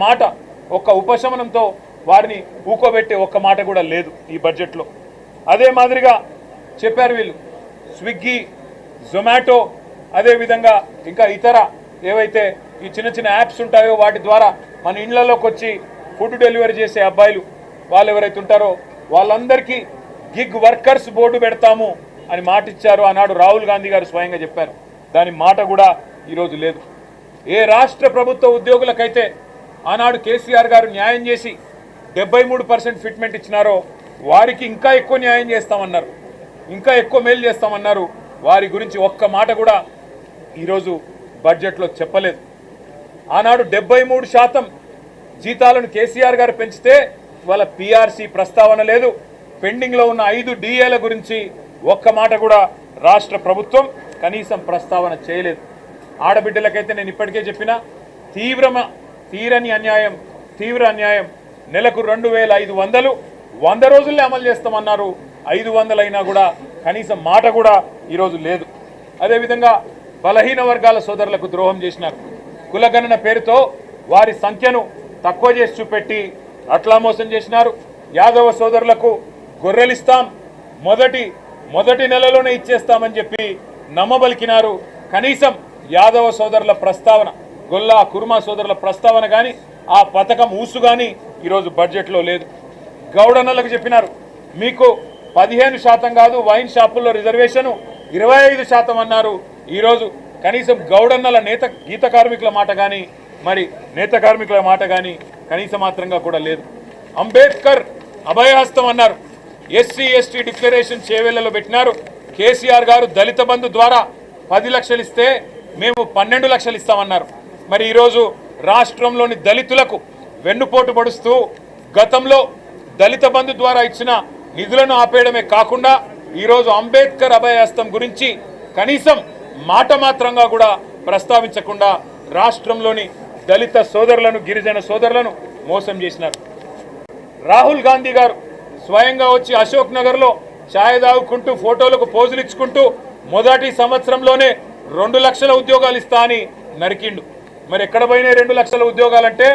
మాట ఒక్క ఉపశమనంతో వారిని ఊకోబెట్టే ఒక్క మాట కూడా లేదు ఈ బడ్జెట్లో. అదే మాదిరిగా చెప్పారు వీళ్ళు స్విగ్గీ, జొమాటో, అదేవిధంగా ఇంకా ఇతర ఏవైతే ఈ చిన్న చిన్న యాప్స్ ఉంటాయో వాటి ద్వారా మన ఇళ్లలోకి వచ్చి ఫుడ్ డెలివరీ చేసే అబ్బాయిలు వాళ్ళు ఎవరైతే ఉంటారో వాళ్ళందరికీ గిగ్ వర్కర్స్ బోర్డు పెడతాము అని మాట ఇచ్చారు. ఆనాడు రాహుల్ గాంధీ గారు స్వయంగా చెప్పారు. దాని మాట కూడా ఈరోజు లేదు. ఏ రాష్ట్ర ప్రభుత్వ ఉద్యోగులకైతే ఆనాడు కేసీఆర్ గారు న్యాయం చేసి 73% ఫిట్మెంట్ ఇచ్చినారో వారికి ఇంకా ఎక్కువ న్యాయం చేస్తామన్నారు, ఇంకా ఎక్కువ మేలు చేస్తామన్నారు. వారి గురించి ఒక్క మాట కూడా ఈరోజు బడ్జెట్లో చెప్పలేదు. ఆనాడు 73% జీతాలను కేసీఆర్ గారు పెంచితే వాళ్ళ పీఆర్సీ ప్రస్తావన లేదు. పెండింగ్లో ఉన్న 5 డిఏల గురించి ఒక్క మాట కూడా రాష్ట్ర ప్రభుత్వం కనీసం ప్రస్తావన చేయలేదు. ఆడబిడ్డలకైతే నేను ఇప్పటికే చెప్పిన తీరని అన్యాయం, తీవ్ర అన్యాయం. నెలకు 2500 100 రోజుల్లో అమలు చేస్తామన్నారు. 500 అయినా కూడా కనీసం మాట కూడా ఈరోజు లేదు. అదేవిధంగా బలహీన వర్గాల సోదరులకు ద్రోహం చేసినారు. కులగణన పేరుతో వారి సంఖ్యను తక్కువ చేసి చూపెట్టి అట్లా మోసం చేసినారు. యాదవ సోదరులకు గొర్రెలిస్తాం, మొదటి నెలలోనే ఇచ్చేస్తామని చెప్పి నమ్మబలికినారు. కనీసం యాదవ సోదరుల ప్రస్తావన, గొల్లా కుర్మా సోదరుల ప్రస్తావన కానీ ఆ పథకం ఊసు కానీ ఈరోజు బడ్జెట్లో లేదు. గౌడన్నలకు చెప్పినారు మీకు 15% కాదు వైన్ షాపుల్లో రిజర్వేషను 25% అన్నారు. ఈరోజు కనీసం గౌడన్నల గీత కార్మికుల మాట కానీ నేత కార్మికుల మాట కానీ కనీస మాత్రంగా కూడా లేదు. అంబేద్కర్ అభయహస్తం అన్నారు. ఎస్సీ ఎస్టీ డిక్లరేషన్ చేవేళ్లలో పెట్టినారు. కేసీఆర్ గారు దళిత బంధు ద్వారా 10 లక్షలు ఇస్తే మేము 12 లక్షలు ఇస్తామన్నారు. మరి ఈరోజు రాష్ట్రంలోని దళితులకు వెన్నుపోటు పొడుస్తూ గతంలో దళిత బంధు ద్వారా ఇచ్చిన నిధులను ఆపేయడమే కాకుండా ఈరోజు అంబేద్కర్ అభయహస్తం గురించి కనీసం మాట మాత్రంగా కూడా ప్రస్తావించకుండా రాష్ట్రంలోని దళిత సోదరులను, గిరిజన సోదరులను మోసం చేసినారు. రాహుల్ గాంధీ గారు స్వయంగా వచ్చి అశోక్ నగర్లో ఛాయ్ తాగుకుంటూ ఫోటోలకు పోజులు ఇచ్చుకుంటూ మొదటి సంవత్సరంలోనే 2 లక్షల ఉద్యోగాలు ఇస్తా అని నరికిండు. మరి ఎక్కడ పోయినాయి 2 లక్షల ఉద్యోగాలంటే